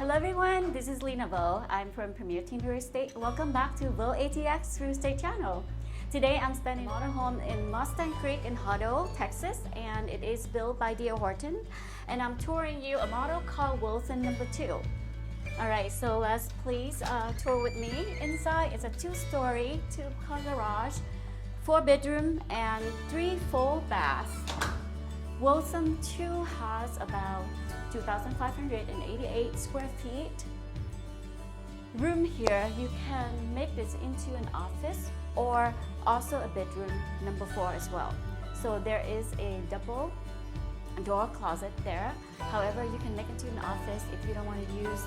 Hello everyone, this is Lena Vo. I'm from Premier Team Real Estate. Welcome back to Vo ATX Real Estate Channel. Today I'm standing in a motorhome in Mustang Creek in Hutto, Texas, and it is built by D.R. Horton. And I'm touring you a model called Wilson number 2. Alright, so let's please tour with me. Inside it's a 2-story, 2-car garage, 4-bedroom, and 3 full baths. Wilson 2 has about 2,588 square feet. Room here, you can make this into an office or also a bedroom number 4 as well. So there is a double door closet there. However, you can make it into an office if you don't want to use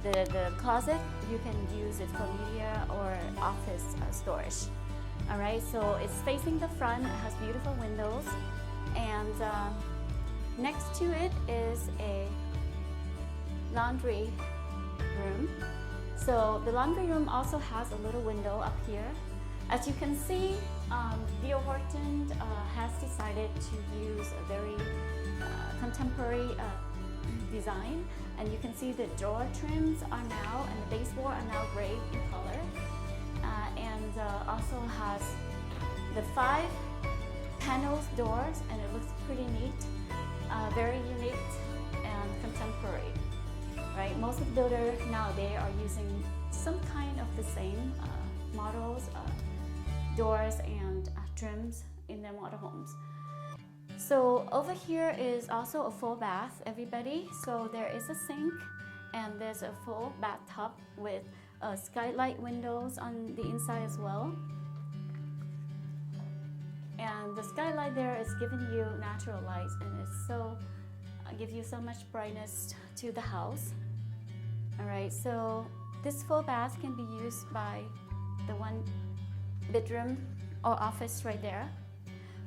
the closet. You can use it for media or office storage. All right, so it's facing the front. It has beautiful windows, and next to it is a laundry room. So the laundry room also has a little window up here. As you can see, D.R. Horton has decided to use a very contemporary design, and you can see the drawer trims are now, and the baseboard are now gray in color, and also has the 5 panels doors, and it looks pretty neat. Very unique and contemporary, right? Most of the builders nowadays are using some kind of the same models, doors and trims in their motorhomes. So over here is also a full bath, everybody. So there is a sink, and there's a full bathtub with skylight windows on the inside as well. And the skylight there is giving you natural light, and it's so give you so much brightness to the house. All right, so this full bath can be used by the 1-bedroom or office right there.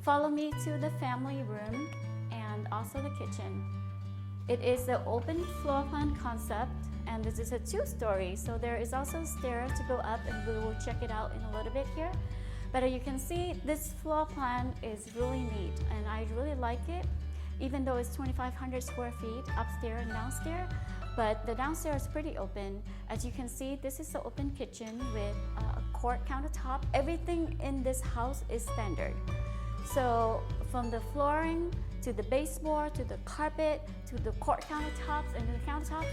Follow me to the family room and also the kitchen. It is an open floor plan concept, and this is a 2-story, so there is also a stair to go up, and we will check it out in a little bit here. But you can see this floor plan is really neat, and I really like it, even though it's 2,500 square feet upstairs and downstairs. But the downstairs is pretty open. As you can see, this is the open kitchen with a quart countertop. Everything in this house is standard. So from the flooring to the baseboard to the carpet to the quart countertops and the countertop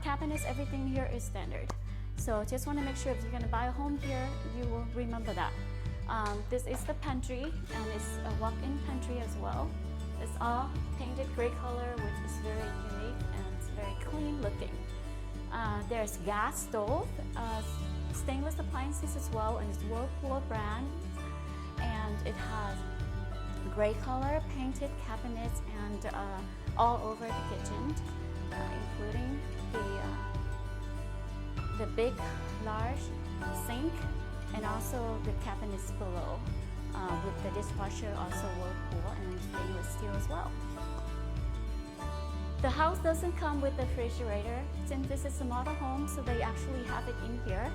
cabinets, everything here is standard. So just want to make sure if you're going to buy a home here, you will remember that. This is the pantry, and it's a walk-in pantry as well. It's all painted gray color, which is very unique and it's very clean looking. There's gas stove, stainless appliances as well, and it's Whirlpool brand. And it has gray color painted cabinets and all over the kitchen, including the big, large sink, and also the cabinets below, with the dishwasher also Whirlpool and stainless steel as well. The house doesn't come with a refrigerator since this is a model home, so they actually have it in here,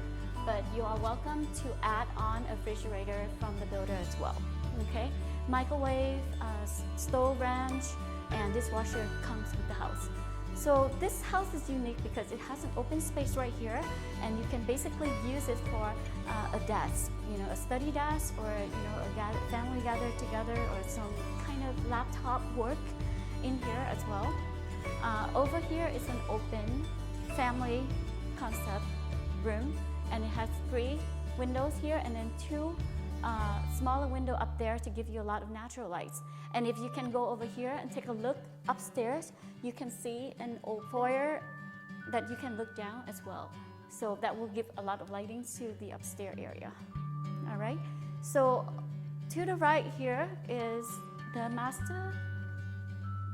but you are welcome to add on a refrigerator from the builder as well. Okay, microwave, stove range, and dishwasher comes with the house. So this house is unique because it has an open space right here, and you can basically use it for a desk, a study desk, or a family gathered together, or some kind of laptop work in here as well. Over here is an open family concept room, and it has 3 windows here, and then 2 smaller window up there to give you a lot of natural lights. And if you can go over here and take a look upstairs, you can see an old foyer that you can look down as well. So that will give a lot of lighting to the upstairs area. All right, so to the right here is the master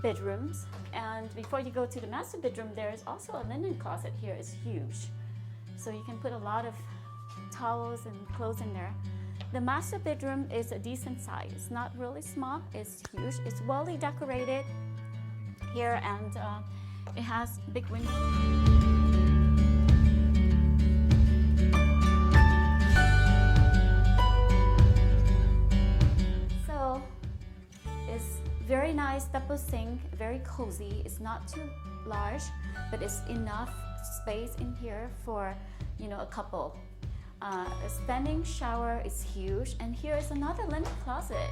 bedrooms. And before you go to the master bedroom, there is also a linen closet here. It's huge. So you can put a lot of towels and clothes in there. The master bedroom is a decent size. It's not really small, it's huge. It's well decorated here, and it has big windows. So it's Very nice double sink, very cozy. It's not too large, but it's enough space in here for, you know, a couple. A standing shower is huge, and here is another linen closet.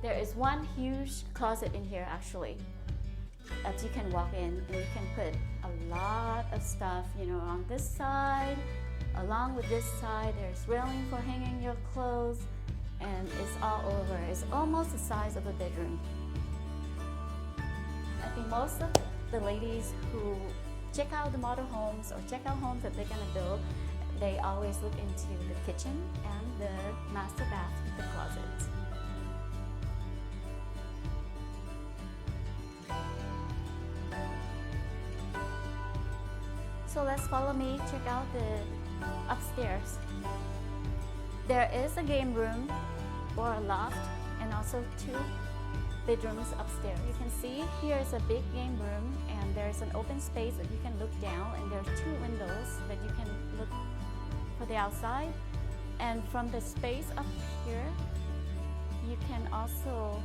There is one huge closet in here actually that you can walk in, and you can put a lot of stuff, you know, on this side. Along with this side, there's railing for hanging your clothes, and it's all over. It's almost the size of a bedroom. I think most of the ladies who check out the model homes or check out homes that they're gonna build, they always look into the kitchen and the master bath with the closets. So let's follow me, check out the upstairs. There is a game room or a loft and also 2 bedrooms upstairs. You can see here is a big game room, and there's an open space that you can look down, and there's 2 windows that you can look for the outside. And from the space up here, you can also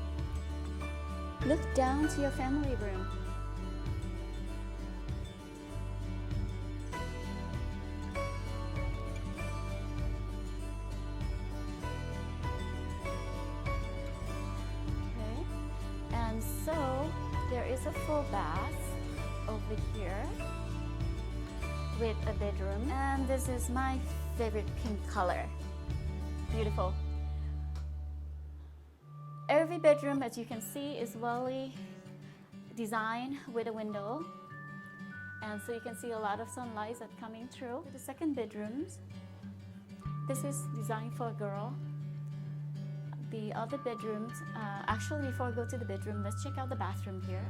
look down to your family room. So there is a full bath over here with a bedroom, and this is my favorite pink color. Beautiful. Every bedroom, as you can see, is well designed with a window, and so you can see a lot of sunlight that's coming through. The second bedrooms, this is designed for a girl. The other bedrooms, actually before I go to the bedroom, let's check out the bathroom here.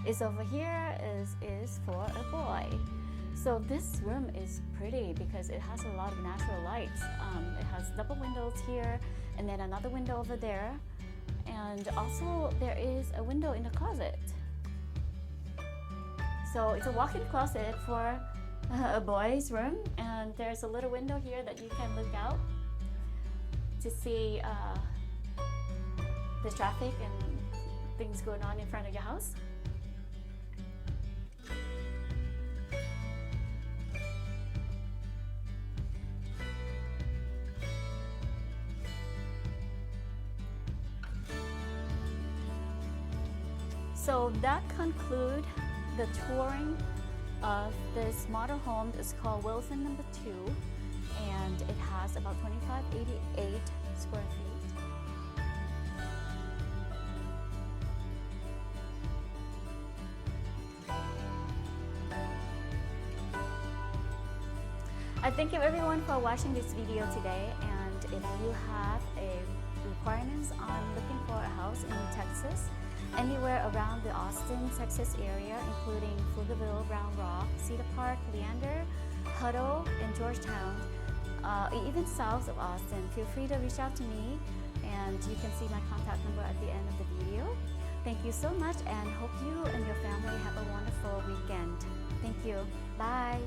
Is over here is for a boy. So this room is pretty because it has a lot of natural lights. It has double windows here, and then another window over there, and also there is a window in the closet. So it's a walk-in closet for a boy's room, and there's a little window here that you can look out to see the traffic and things going on in front of your house. So that concludes the touring of this model home. It's called Wilson number 2, and it has about 2588 square feet. I thank you everyone for watching this video today, and if you have requirements on looking for a house in Texas, anywhere around the Austin, Texas area, including Pflugerville, Round Rock, Cedar Park, Leander, Hutto, and Georgetown, even south of Austin, feel free to reach out to me, and you can see my contact number at the end of the video. Thank you so much, and hope you and your family have a wonderful weekend. Thank you. Bye.